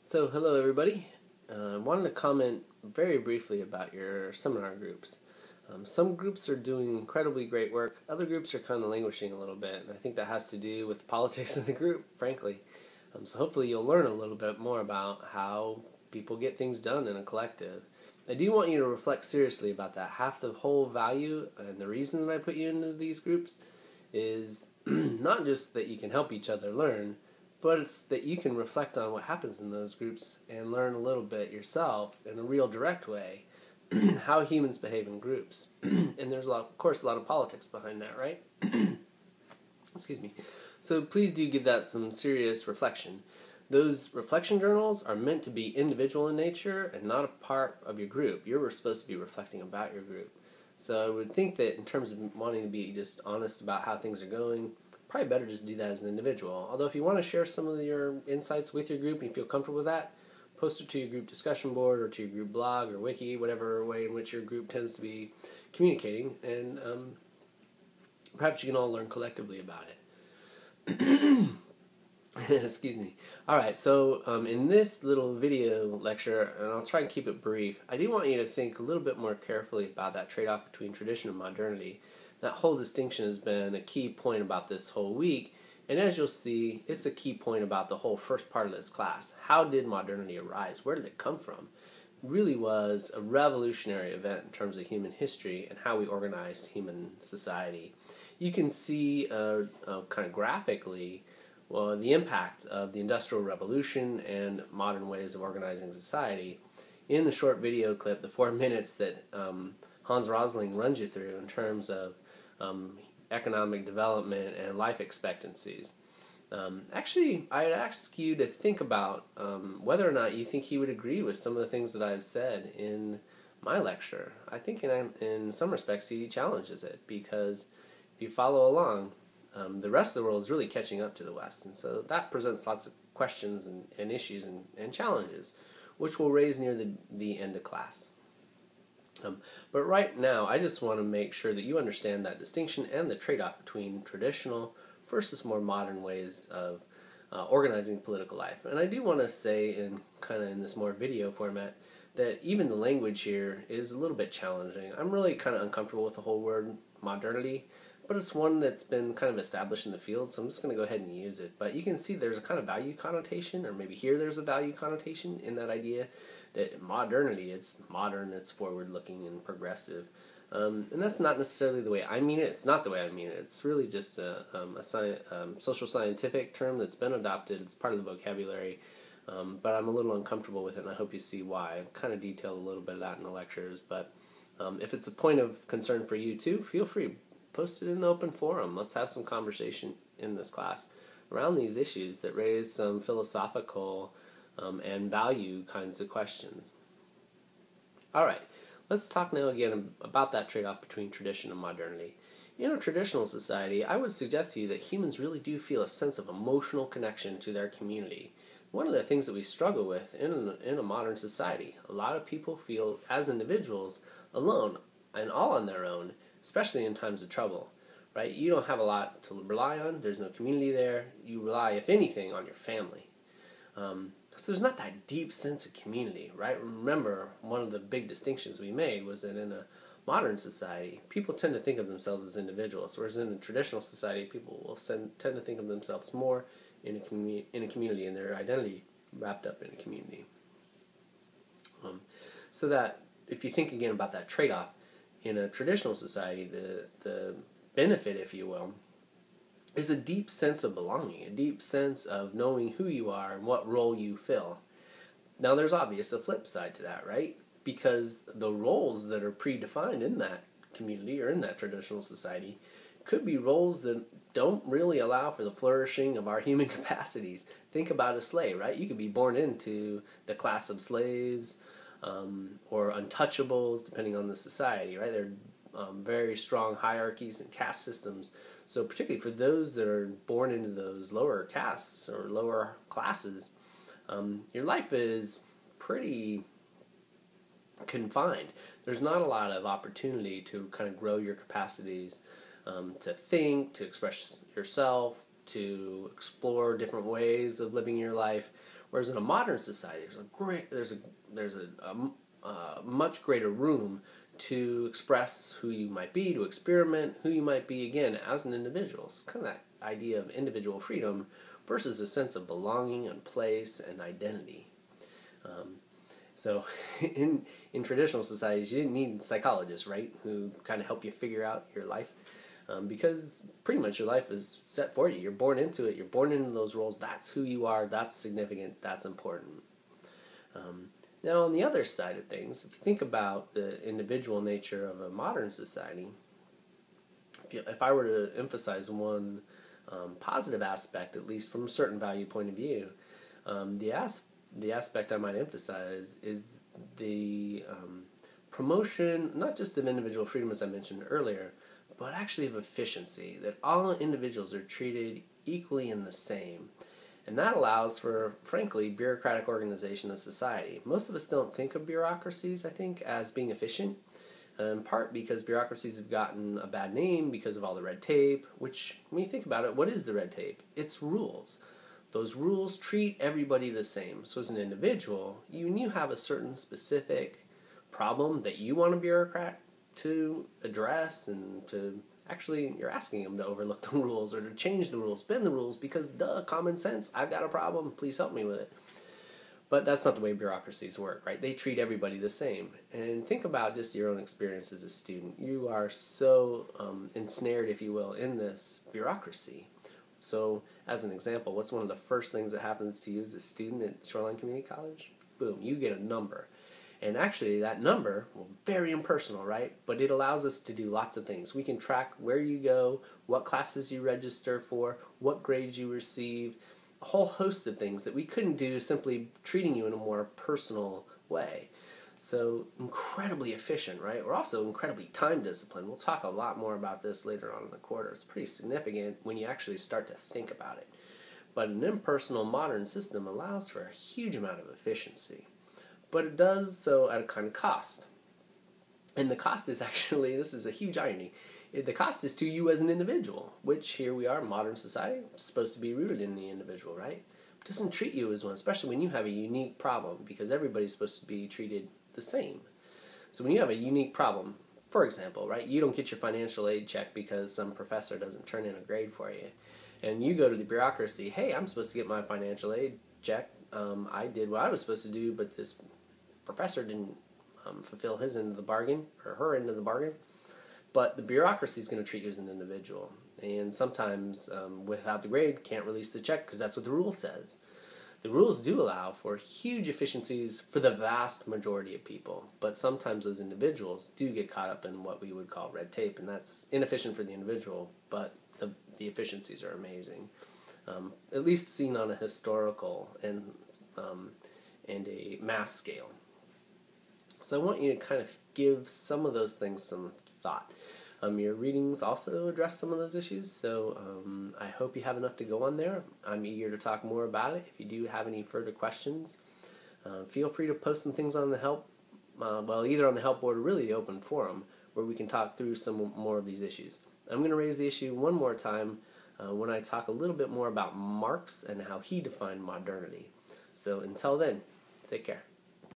So, hello everybody. I wanted to comment very briefly about your seminar groups. Some groups are doing incredibly great work, other groups are kind of languishing a little bit, and I think that has to do with politics in the group, frankly. So hopefully you'll learn a little bit more about how people get things done in a collective. I do want you to reflect seriously about that. Half the whole value and the reason that I put you into these groups is not just that you can help each other learn, but it's that you can reflect on what happens in those groups and learn a little bit yourself in a real direct way how humans behave in groups. And there's, of course, a lot of politics behind that, right? Excuse me. So please do give that some serious reflection. Those reflection journals are meant to be individual in nature and not a part of your group. You're supposed to be reflecting about your group. So I would think that in terms of wanting to be just honest about how things are going, probably better just do that as an individual. Although if you want to share some of your insights with your group and you feel comfortable with that, post it to your group discussion board or to your group blog or wiki, whatever way in which your group tends to be communicating, and perhaps you can all learn collectively about it. Excuse me. Alright, so in this little video lecture, and I'll try and keep it brief, I do want you to think a little bit more carefully about that trade-off between tradition and modernity. That whole distinction has been a key point about this whole week, and as you'll see, it's a key point about the whole first part of this class. How did modernity arise? Where did it come from? It really was a revolutionary event in terms of human history and how we organize human society. You can see kind of graphically the impact of the Industrial Revolution and modern ways of organizing society in the short video clip, the 4 minutes that Hans Rosling runs you through in terms of economic development and life expectancies. Actually, I'd ask you to think about whether or not you think he would agree with some of the things that I've said in my lecture. I think in some respects he challenges it, because if you follow along, the rest of the world is really catching up to the West, and so that presents lots of questions and issues and challenges, which we'll raise near the end of class. But right now, I just want to make sure that you understand that distinction and the trade-off between traditional versus more modern ways of organizing political life. And I do want to say, in this more video format, that even the language here is a little bit challenging. I'm really kind of uncomfortable with the whole word modernity, but it's one that's been kind of established in the field, so I'm just going to go ahead and use it. But you can see there's a kind of value connotation, or maybe here there's a value connotation in that idea that modernity, it's modern, it's forward-looking and progressive. And that's not necessarily the way I mean it. It's not the way I mean it. It's really just a social scientific term that's been adopted. It's part of the vocabulary, but I'm a little uncomfortable with it, and I hope you see why. I've kind of detailed a little bit of that in the lectures, but if it's a point of concern for you too, feel free. Post it in the open forum. Let's have some conversation in this class around these issues that raise some philosophical and value kinds of questions. Alright, let's talk now again about that trade-off between tradition and modernity. In a traditional society, I would suggest to you that humans really do feel a sense of emotional connection to their community. One of the things that we struggle with in a modern society, a lot of people feel as individuals alone and all on their own, especially in times of trouble, right? You don't have a lot to rely on. There's no community there. You rely, if anything, on your family. So there's not that deep sense of community, right? Remember, one of the big distinctions we made was that in a modern society, people tend to think of themselves as individuals, whereas in a traditional society, people will tend to think of themselves more in a community, and their identity wrapped up in a community. So that, if you think again about that trade-off, in a traditional society, the benefit, if you will, is a deep sense of belonging, a deep sense of knowing who you are and what role you fill. Now, there's obviously a flip side to that, right? Because the roles that are predefined in that community or in that traditional society could be roles that don't really allow for the flourishing of our human capacities. Think about a slave, right? You could be born into the class of slaves, or untouchables, depending on the society, right? There are very strong hierarchies and caste systems. So particularly for those that are born into those lower castes or lower classes, your life is pretty confined. There's not a lot of opportunity to kind of grow your capacities to think, to express yourself, to explore different ways of living your life. Whereas in a modern society, there's a much greater room to express who you might be, to experiment who you might be again as an individual. It's kind of that idea of individual freedom versus a sense of belonging and place and identity. So in traditional societies, you didn't need psychologists, right, who kind of help you figure out your life, because pretty much your life is set for you. You're born into it. You're born into those roles. That's who you are. That's significant. That's important. Now, on the other side of things, if you think about the individual nature of a modern society, if I were to emphasize one positive aspect, at least from a certain value point of view, the aspect I might emphasize is the promotion, not just of individual freedom, as I mentioned earlier, but actually of efficiency, that all individuals are treated equally and the same. And that allows for, frankly, bureaucratic organization of society. Most of us don't think of bureaucracies, I think, as being efficient, in part because bureaucracies have gotten a bad name because of all the red tape, which, when you think about it, what is the red tape? It's rules. Those rules treat everybody the same. So as an individual, when you have a certain specific problem that you want a bureaucrat to address and to actually, you're asking them to overlook the rules or to change the rules, bend the rules, because duh, common sense, I've got a problem, please help me with it. But that's not the way bureaucracies work, right? They treat everybody the same. And think about just your own experience as a student. You are so ensnared, if you will, in this bureaucracy. So, as an example, what's one of the first things that happens to you as a student at Shoreline Community College? Boom, you get a number. And actually, that number, well, very impersonal, right? But it allows us to do lots of things. We can track where you go, what classes you register for, what grades you receive, a whole host of things that we couldn't do simply treating you in a more personal way. So incredibly efficient, right? We're also incredibly time disciplined. We'll talk a lot more about this later on in the quarter. It's pretty significant when you actually start to think about it. But an impersonal modern system allows for a huge amount of efficiency. But it does so at a kind of cost. And the cost is actually, this is a huge irony, the cost is to you as an individual, which here we are, modern society, supposed to be rooted in the individual, right? It doesn't treat you as one, especially when you have a unique problem, because everybody's supposed to be treated the same. So when you have a unique problem, for example, right, you don't get your financial aid check because some professor doesn't turn in a grade for you. And you go to the bureaucracy, hey, I'm supposed to get my financial aid check. I did what I was supposed to do, but this professor didn't fulfill his end of the bargain, or her end of the bargain. But the bureaucracy is going to treat you as an individual. And sometimes, without the grade, can't release the check because that's what the rule says. The rules do allow for huge efficiencies for the vast majority of people, but sometimes those individuals do get caught up in what we would call red tape, and that's inefficient for the individual, but the efficiencies are amazing, at least seen on a historical and a mass scale. So I want you to kind of give some of those things some thought. Your readings also address some of those issues, so I hope you have enough to go on there. I'm eager to talk more about it. If you do have any further questions, feel free to post some things on the help, either on the help board or really the open forum, where we can talk through some more of these issues. I'm going to raise the issue one more time when I talk a little bit more about Marx and how he defined modernity. So until then, take care.